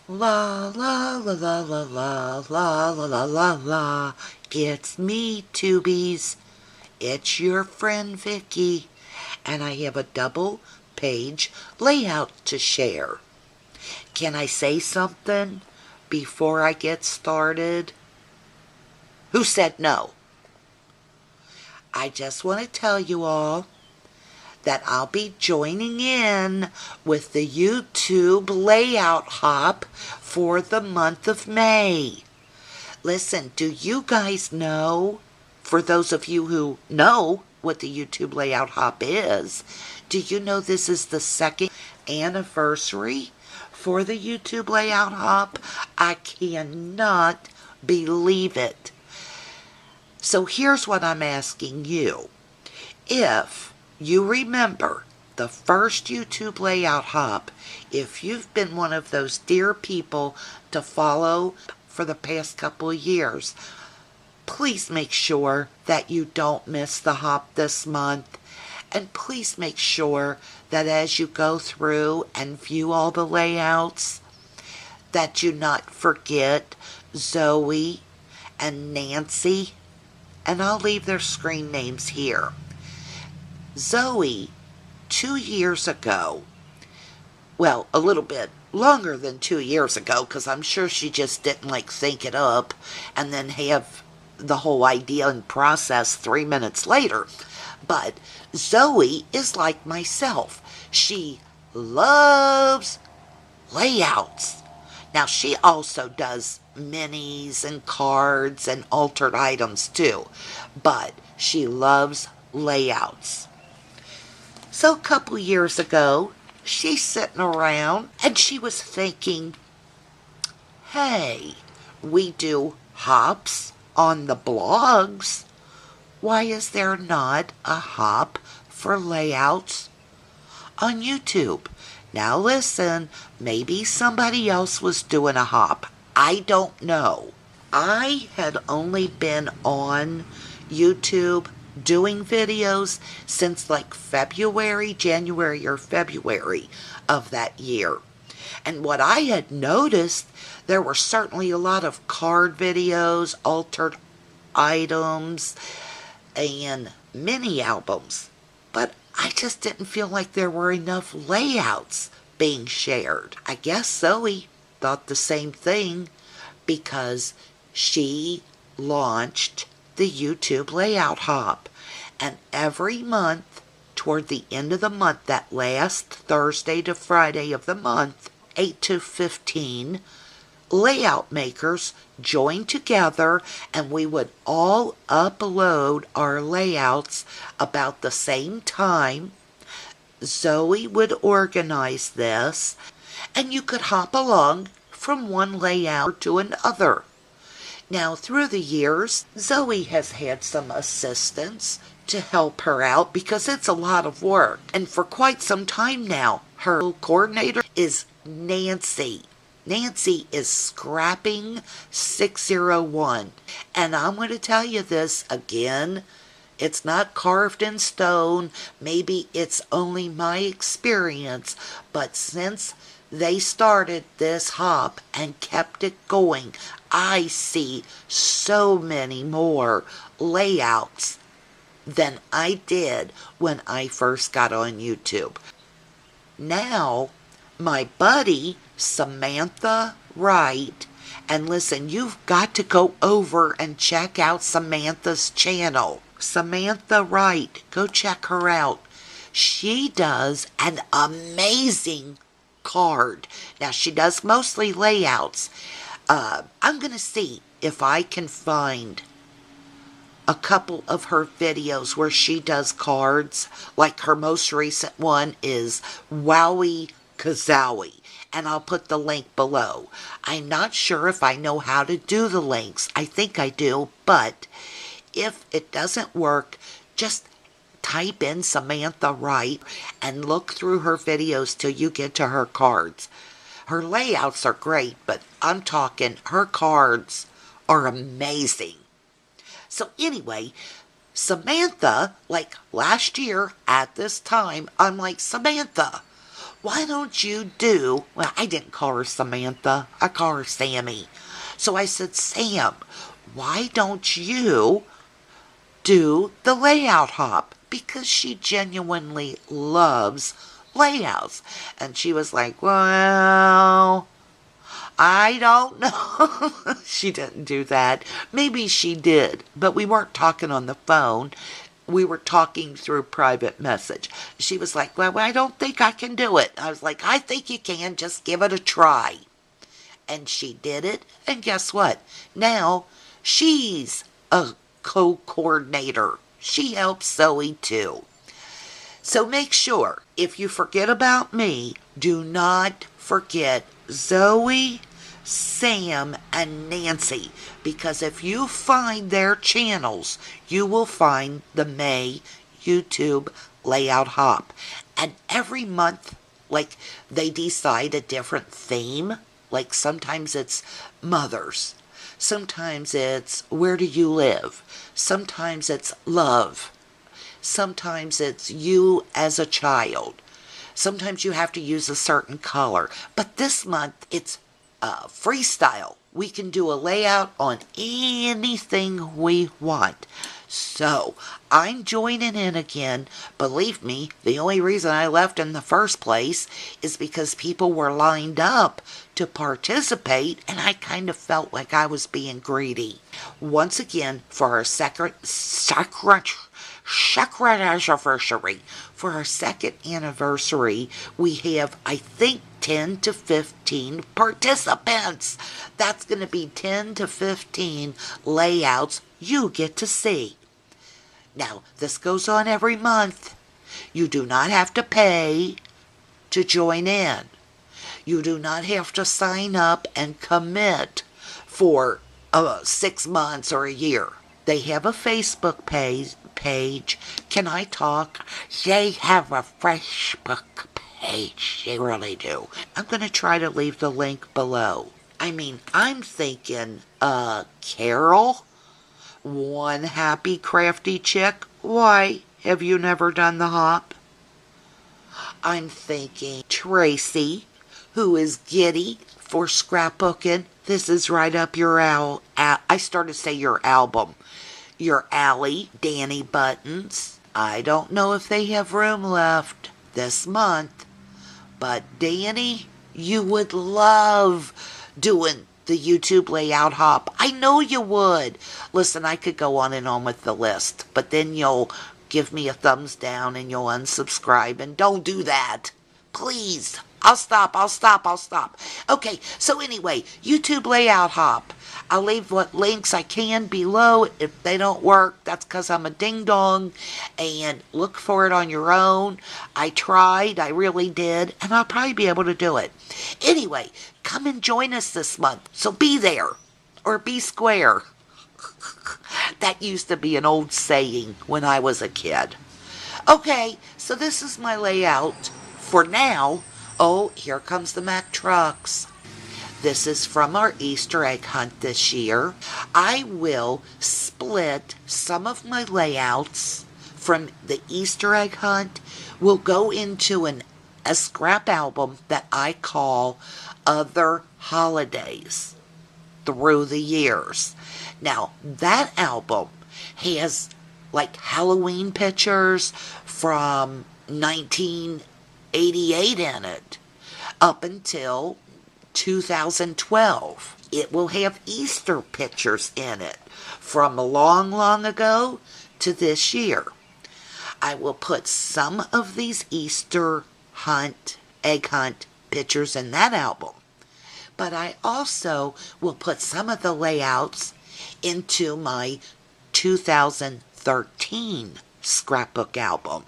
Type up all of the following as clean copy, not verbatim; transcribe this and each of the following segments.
La la la la la la la la la la la. It's me, Tubies. It's your friend Vicky, and I have a double page layout to share. Can I say something before I get started? Who said no? I just want to tell you all that I'll be joining in with the YouTube layout hop for the month of May. Listen, do you guys know, for those of you who know what the YouTube layout hop is, do you know this is the second anniversary for the YouTube layout hop? I cannot believe it. So here's what I'm asking you. If you remember the first YouTube layout hop, if you've been one of those dear people to follow for the past couple of years, please make sure that you don't miss the hop this month. And please make sure that as you go through and view all the layouts, that you not forget Zoe and Nancy. And I'll leave their screen names here. Zoe, 2 years ago, well, a little bit longer than 2 years ago, because I'm sure she just didn't think it up and then have the whole idea and process 3 minutes later. But Zoe is like myself. She loves layouts. Now, she also does minis and cards and altered items too, but she loves layouts. So a couple years ago, she's sitting around and she was thinking, hey, we do hops on the blogs. Why is there not a hop for layouts on YouTube? Now listen, maybe somebody else was doing a hop. I don't know. I had only been on YouTube doing videos since January or February of that year. And what I had noticed, there were certainly a lot of card videos, altered items, and mini albums. But I just didn't feel like there were enough layouts being shared. I guess Zoe thought the same thing because she launched the YouTube layout hop. And every month, toward the end of the month, that last Thursday to Friday of the month, 8 to 15, layout makers joined together and we would all upload our layouts about the same time. Zoe would organize this and you could hop along from one layout to another. Now, through the years, Zoe has had some assistants to help her out because it's a lot of work. And for quite some time now, her coordinator is Nancy. Nancy is scrapping 601. And I'm going to tell you this again. It's not carved in stone. Maybe it's only my experience. But since they started this hop and kept it going, I see so many more layouts than I did when I first got on YouTube. Now, my buddy Samantha Wright, and listen, you've got to go over and check out Samantha's channel. Samantha Wright, go check her out. She does an amazing card. Now, she does mostly layouts. I'm going to see if I can find a couple of her videos where she does cards. Like her most recent one is Wowie Kazowie, and I'll put the link below. I'm not sure if I know how to do the links. I think I do, but if it doesn't work, just type in Samantha Wright and look through her videos till you get to her cards. Her layouts are great, but I'm talking her cards are amazing. So anyway, Samantha, last year at this time, I'm like, Samantha, why don't you do, well, I didn't call her Samantha, I call her Sammy. So I said, Sam, why don't you do the layout hop? Because she genuinely loves layouts. And she was like, well, I don't know. She didn't do that. Maybe she did, but we weren't talking on the phone. We were talking through private message. She was like, well, I don't think I can do it. I was like, I think you can. Just give it a try. And she did it. And guess what? Now she's a co-coordinator. She helps Zoe too. So make sure, if you forget about me, do not forget Zoe, Sam, and Nancy. Because if you find their channels, you will find the May YouTube Layout Hop. And every month, like, they decide a different theme. Like, sometimes it's mothers. Sometimes it's where do you live. Sometimes it's love. Sometimes it's you as a child. Sometimes you have to use a certain color. But this month, it's freestyle. We can do a layout on anything we want. So, I'm joining in again. Believe me, the only reason I left in the first place is because people were lined up to participate, and I kind of felt like I was being greedy. Once again, for our second anniversary. For our second anniversary, we have, I think, 10 to 15 participants. That's going to be 10 to 15 layouts you get to see. Now, this goes on every month. You do not have to pay to join in. You do not have to sign up and commit for 6 months or a year. They have a Facebook page. Can I talk? They have a Facebook page. They really do. I'm going to try to leave the link below. I mean, I'm thinking, Carol? One happy crafty chick? Why, have you never done the hop? I'm thinking Tracy, who is giddy for scrapbooking. This is right up your I started to say your album. Your alley, Danny Buttons. I don't know if they have room left this month, but Danny, you would love doing the YouTube layout hop. I know you would. Listen, I could go on and on with the list, but then you'll give me a thumbs down and you'll unsubscribe, and don't do that. Please. I'll stop. Okay, so anyway, YouTube layout hop. I'll leave what links I can below. If they don't work, that's because I'm a ding-dong. And look for it on your own. I tried, I really did, and I'll probably be able to do it. Anyway, come and join us this month. So be there, or be square. That used to be an old saying when I was a kid. Okay, so this is my layout for now. Oh, here comes the Mack trucks. This is from our Easter egg hunt this year. I will split some of my layouts from the Easter egg hunt. Will go into a scrap album that I call Other Holidays through the years. Now, that album has like Halloween pictures from 1988 in it up until 2012. It will have Easter pictures in it from long, long ago to this year. I will put some of these Easter egg hunt pictures in that album. But I also will put some of the layouts into my 2013 scrapbook album.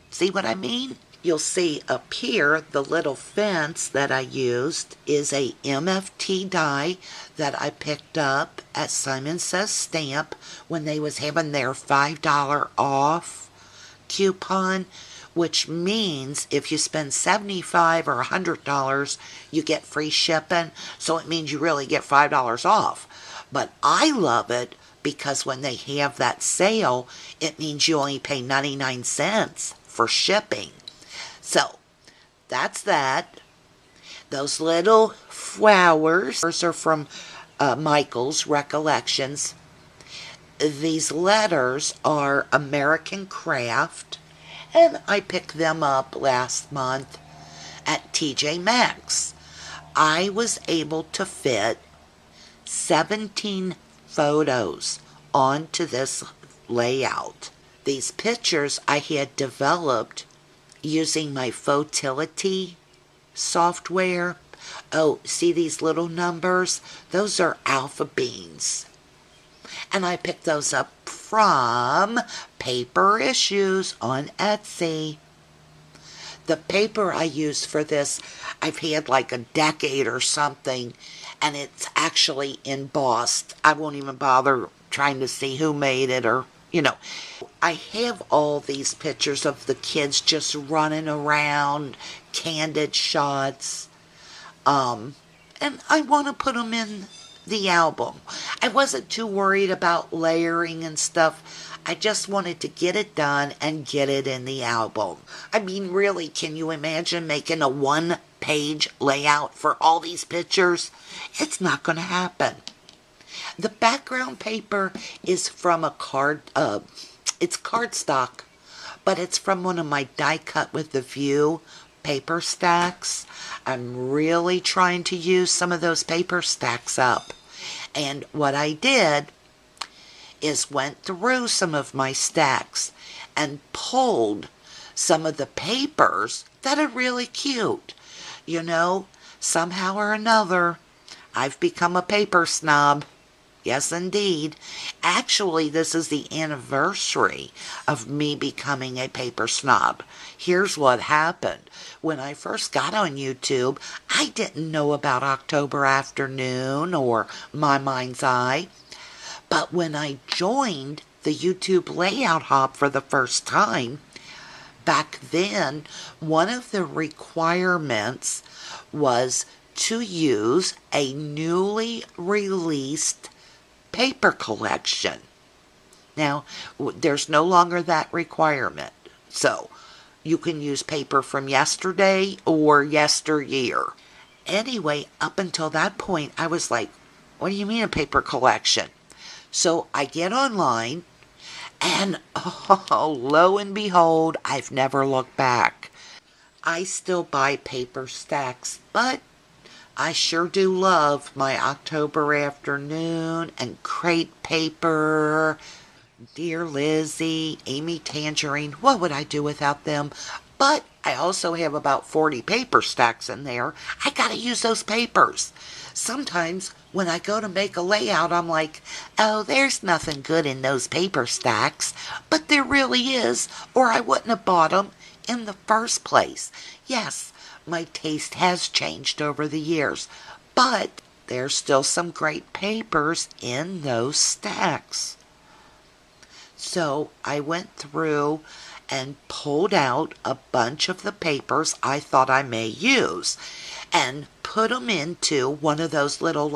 See what I mean? You'll see up here the little fence that I used is a MFT die that I picked up at Simon Says Stamp when they was having their $5 off coupon, which means if you spend $75 or $100, you get free shipping. So it means you really get $5 off. But I love it because when they have that sale, it means you only pay 99 cents for shipping. So, that's that. Those little flowers are from Michael's Recollections. These letters are American Craft, and I picked them up last month at TJ Maxx. I was able to fit 17 photos onto this layout. These pictures I had developed using my Photility software. Oh, see these little numbers? Those are alpha beans. And I picked those up from Paper Issues on Etsy. The paper I used for this, I've had like a decade or something, and it's actually embossed. I won't even bother trying to see who made it or, I have all these pictures of the kids just running around, candid shots, and I want to put them in the album. I wasn't too worried about layering and stuff. I just wanted to get it done and get it in the album. I mean, really, can you imagine making a one-page layout for all these pictures? It's not going to happen. The background paper is from it's cardstock, but it's from one of my die cut with the view paper stacks. I'm really trying to use some of those paper stacks up. And what I did is went through some of my stacks and pulled some of the papers that are really cute. Somehow or another, I've become a paper snob. Yes, indeed. Actually, this is the anniversary of me becoming a paper snob. Here's what happened. When I first got on YouTube, I didn't know about October Afternoon or My Mind's Eye. But when I joined the YouTube Layout Hop for the first time, back then, one of the requirements was to use a newly released paper collection. Now, there's no longer that requirement. So, you can use paper from yesterday or yesteryear. Anyway, up until that point, I was like, what do you mean a paper collection? So I get online, and lo and behold, I've never looked back. I still buy paper stacks, but I sure do love my October Afternoon and crate paper. Dear Lizzie, Amy Tangerine, what would I do without them? But I also have about 40 paper stacks in there. I gotta use those papers. Sometimes when I go to make a layout, I'm like, oh, there's nothing good in those paper stacks. But there really is, or I wouldn't have bought them in the first place. Yes, my taste has changed over the years, but there's still some great papers in those stacks. So I went through and pulled out a bunch of the papers I thought I may use and put them into one of those little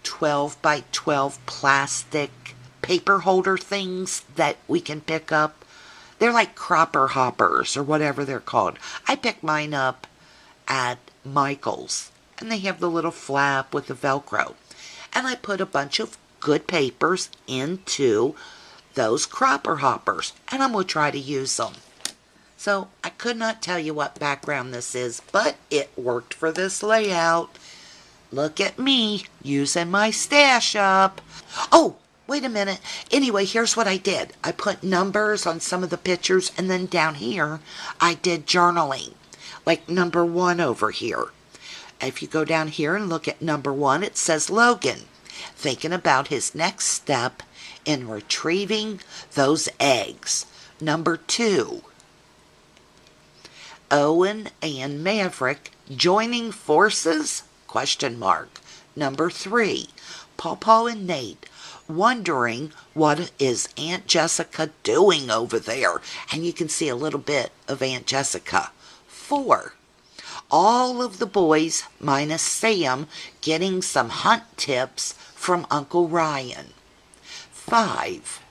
12 by 12 plastic paper holder things that we can pick up. They're like cropper hoppers or whatever they're called. I picked mine up at Michael's, and they have the little flap with the Velcro. And I put a bunch of good papers into those cropper hoppers, and I'm going to try to use them. So I could not tell you what background this is, but it worked for this layout. Look at me using my stash up. Oh, wait a minute. Anyway, here's what I did. I put numbers on some of the pictures, and then down here, I did journaling. Like number 1 over here. If you go down here and look at number 1, it says Logan, thinking about his next step in retrieving those eggs. Number 2, Owen and Maverick joining forces? ? Number 3, Pawpaw and Nate wondering what is Aunt Jessica doing over there. And you can see a little bit of Aunt Jessica. 4, all of the boys minus Sam getting some hunt tips from Uncle Ryan. 5,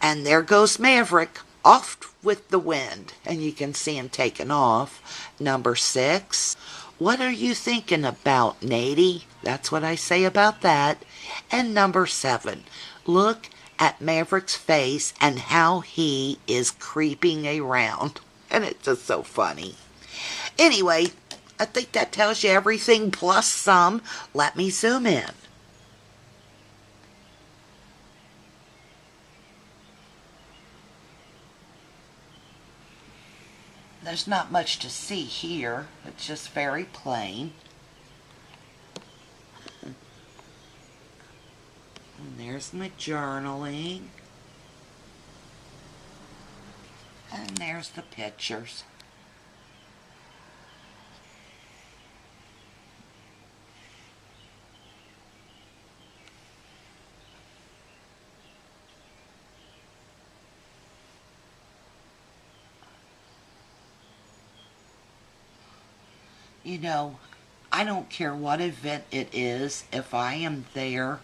and there goes Maverick off with the wind, and you can see him taking off. Number 6, what are you thinking about, Nady? That's what I say about that. And number 7, look at Maverick's face and how he is creeping around. And it's just so funny. Anyway, I think that tells you everything plus some. Let me zoom in. There's not much to see here. It's just very plain. And there's my journaling. And there's the pictures. You know, I don't care what event it is. If I am there,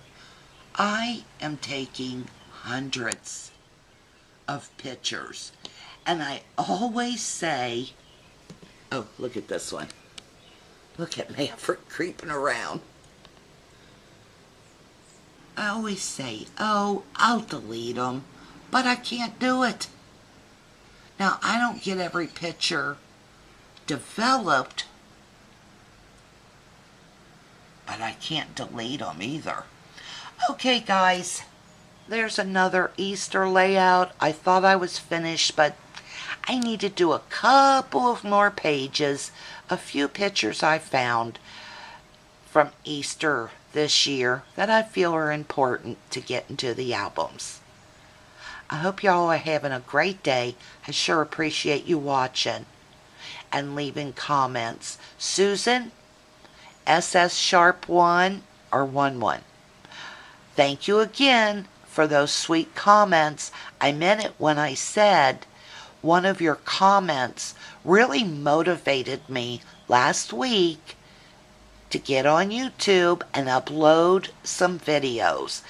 I am taking hundreds of pictures. And I always say, oh, look at this one. Look at Maverick creeping around. I always say, oh, I'll delete them, but I can't do it. Now, I don't get every picture developed, but I can't delete them either. Okay, guys, there's another Easter layout. I thought I was finished, but I need to do a couple of more pages. A few pictures I found from Easter this year that I feel are important to get into the albums. I hope y'all are having a great day. I sure appreciate you watching and leaving comments. Susan, SS Sharp 1 or 11. Thank you again for those sweet comments. I meant it when I said one of your comments really motivated me last week to get on YouTube and upload some videos.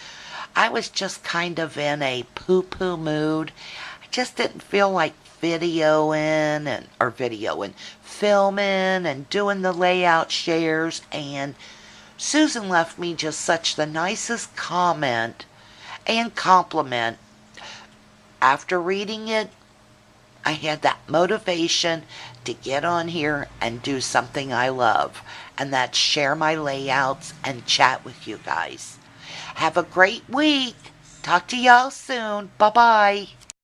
I was just kind of in a poo-poo mood. I just didn't feel like filming and doing the layout shares, and Susan left me just such the nicest comment and compliment. After reading it, I had that motivation to get on here and do something I love, and that's share my layouts and chat with you guys. Have a great week. Talk to y'all soon. Bye-bye.